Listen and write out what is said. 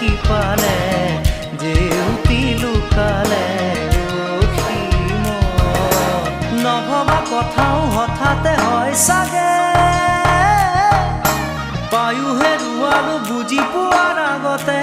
সিপালে জেউতি লুকালে নভবা কথাও হঠাতে হয় চাগে পায়ো হেৰুৱালো বুজি পোৱাৰ আগতে